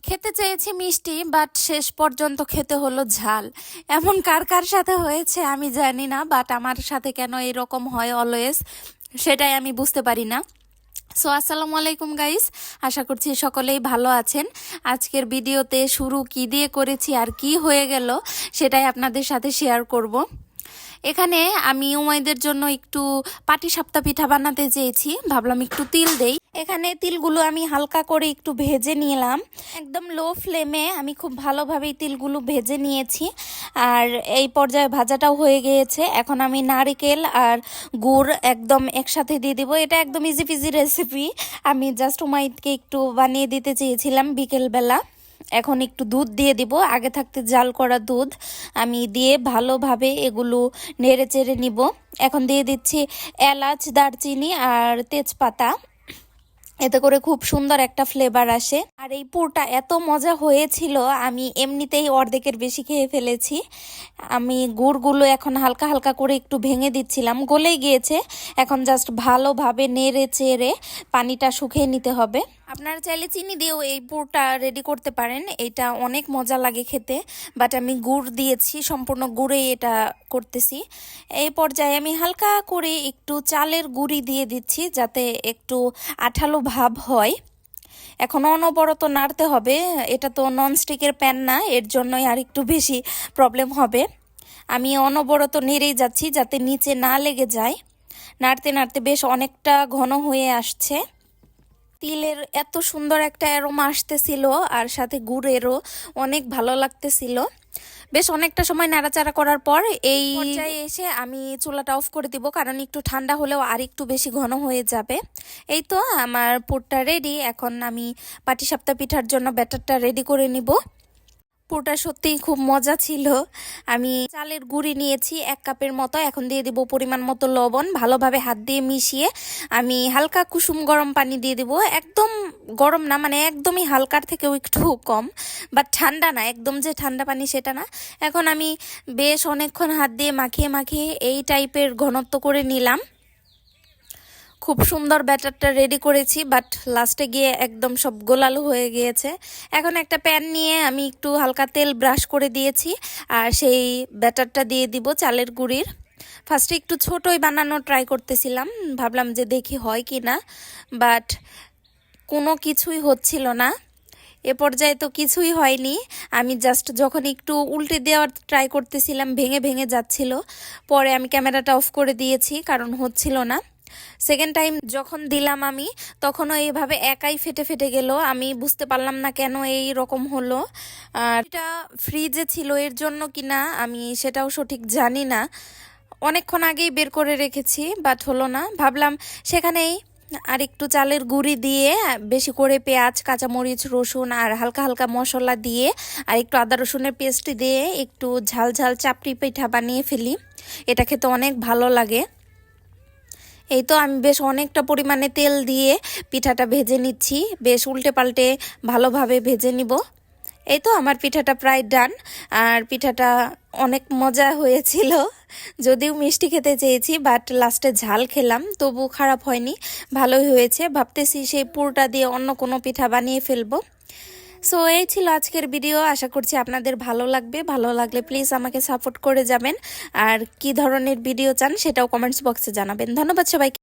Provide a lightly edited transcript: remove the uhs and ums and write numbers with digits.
খেতে চেয়েছি মিষ্টি, বাট শেষ পর্যন্ত খেতে হলো ঝাল। এমন কার কার সাথে হয়েছে আমি জানি না, বাট আমার সাথে কেন এরকম হয় অলওয়েজ, সেটাই আমি বুঝতে পারি না। সো আসসালামু আলাইকুম গাইস, আশা করছি সকলেই ভালো আছেন। আজকের ভিডিওতে শুরু কি দিয়ে করেছি আর কি হয়ে গেল সেটাই আপনাদের সাথে শেয়ার করব। এখানে আমি উমাইদের জন্য একটু পাটিসাপটা পিঠা বানাতে চেয়েছি, ভাবলাম একটু তিল দেই। এখানে তিলগুলো আমি হালকা করে একটু ভেজে নিলাম, একদম লো ফ্লেমে আমি খুব ভালোভাবেই তিলগুলো ভেজে নিয়েছি। আর এই পর্যায়ে ভাজাটাও হয়ে গিয়েছে। এখন আমি নারকেল আর গুড় একদম একসাথে দিয়ে দিব। এটা একদম ইজি পিজি রেসিপি, আমি জাস্ট উমাইদকে একটু বানিয়ে দিতে চেয়েছিলাম বিকেলবেলা। এখন একটু দুধ দিয়ে দিব, আগে থাকতে জাল করা দুধ আমি দিয়ে ভালোভাবে এগুলো নেড়ে চেড়ে নিব। এখন দিয়ে দিচ্ছি এলাচ, দারচিনি আর তেজপাতা, এতে করে খুব সুন্দর একটা ফ্লেভার আসে। আর এই পুরটা এত মজা হয়েছিল, আমি এমনিতেই অর্ধেকের বেশি খেয়ে ফেলেছি। আমি গুড়গুলো এখন হালকা হালকা করে একটু ভেঙে দিচ্ছিলাম, গলেই গিয়েছে। এখন জাস্ট ভালোভাবে নেড়ে চেড়ে পানিটা শুকিয়ে নিতে হবে। আপনারা চাইলে চিনি দিয়েও এই পুরটা রেডি করতে পারেন, এটা অনেক মজা লাগে খেতে, বাট আমি গুড় দিয়েছি, সম্পূর্ণ গুড়েই এটা করতেছি। এই পর্যায়ে আমি হালকা করে একটু চালের গুঁড়ি দিয়ে দিচ্ছি, যাতে একটু আঠালো ভাব হয়। এখন অনবরত নাড়তে হবে, এটা তো ননস্টিকের প্যান না, এর জন্যই আর একটু বেশি প্রবলেম হবে। আমি অনবরত নেড়েই যাচ্ছি যাতে নিচে না লেগে যায়। নাড়তে নাড়তে বেশ অনেকটা ঘন হয়ে আসছে। তিলের এত সুন্দর একটা অ্যারোমা আসতেছিল, আর সাথে গুড়েরও অনেক ভালো লাগতেছিল। বেশ অনেকটা সময় নাড়াচাড়া করার পর এই পর্যায়ে এসে আমি চুলাটা অফ করে দিব, কারণ একটু ঠান্ডা হলেও আর একটু বেশি ঘন হয়ে যাবে। এই তো আমার পুরটা রেডি। এখন আমি পাটিসাপটা পিঠার জন্য ব্যাটারটা রেডি করে নিব। পুরটা সত্যিই খুব মজা ছিল। আমি চালের গুঁড়ি নিয়েছি 1 কাপের মতো, এখন দিয়ে দিব পরিমাণ মতো লবণ। ভালোভাবে হাত দিয়ে মিশিয়ে আমি হালকা কুসুম গরম পানি দিয়ে দিব, একদম গরম না, মানে একদমই হালকার থেকেও একটু কম, বাট ঠান্ডা না, একদম যে ঠান্ডা পানি সেটা না। এখন আমি বেশ অনেকক্ষণ হাত দিয়ে মাখিয়ে মাখিয়ে এই টাইপের ঘনত্ব করে নিলাম। খুব সুন্দর ব্যাটারটা রেডি করেছি, বাট লাস্টে গিয়ে একদম সব গোলালো হয়ে গিয়েছে। এখন একটা প্যান নিয়ে আমি একটু হালকা তেল ব্রাশ করে দিয়েছি, আর সেই ব্যাটারটা দিয়ে দিব চালের গুঁড়ির। ফার্স্টে একটু ছোটোই বানানো ট্রাই করতেছিলাম, ভাবলাম যে দেখি হয় কি না, বাট কোনো কিছুই হচ্ছিল না। এ পর্যায়ে তো কিছুই হয়নি। আমি জাস্ট যখন একটু উল্টে দেওয়ার ট্রাই করতেছিলাম, ভেঙে ভেঙে যাচ্ছিল। পরে আমি ক্যামেরাটা অফ করে দিয়েছি, কারণ হচ্ছিল না। সেকেন্ড টাইম যখন দিলাম আমি, তখনও এইভাবে একাই ফেটে ফেটে গেল। আমি বুঝতে পারলাম না কেন এই রকম হলো। আর এটা ফ্রিজে ছিল এর জন্য কিনা আমি সেটাও সঠিক জানি না। অনেকক্ষণ আগেই বের করে রেখেছি, বাট হলো না। ভাবলাম সেখানেই আর একটু চালের গুঁড়ি দিয়ে, বেশি করে পেঁয়াজ, কাঁচামরিচ, রসুন আর হালকা হালকা মশলা দিয়ে, আর একটু আদা রসুনের পেস্ট দিয়ে একটু ঝাল ঝাল চাপড়ি পিঠা বানিয়ে ফেলি। এটা খেতে অনেক ভালো লাগে। এই তো আমি বেশ অনেকটা পরিমাণে তেল দিয়ে পিঠাটা ভেজে নিচ্ছি, বেশ উল্টে পাল্টে ভালোভাবে ভেজে নিব। এই তো আমার পিঠাটা প্রায় ডান। আর পিঠাটা অনেক মজা হয়েছিল, যদিও মিষ্টি খেতে চেয়েছি, বাট লাস্টে ঝাল খেলাম, তবু খারাপ হয়নি, ভালোই হয়েছে। ভাবতেছি সেই পুরটা দিয়ে অন্য কোনো পিঠা বানিয়ে ফেলবো। সো এই ছিল আজকের ভিডিও, আশা করছি আপনাদের ভালো লাগবে। ভালো লাগলে প্লিজ আমাকে সাপোর্ট করে যাবেন, আর কি ধরনের ভিডিও চান সেটাও কমেন্টস বক্সে জানাবেন। ধন্যবাদ সবাইকে।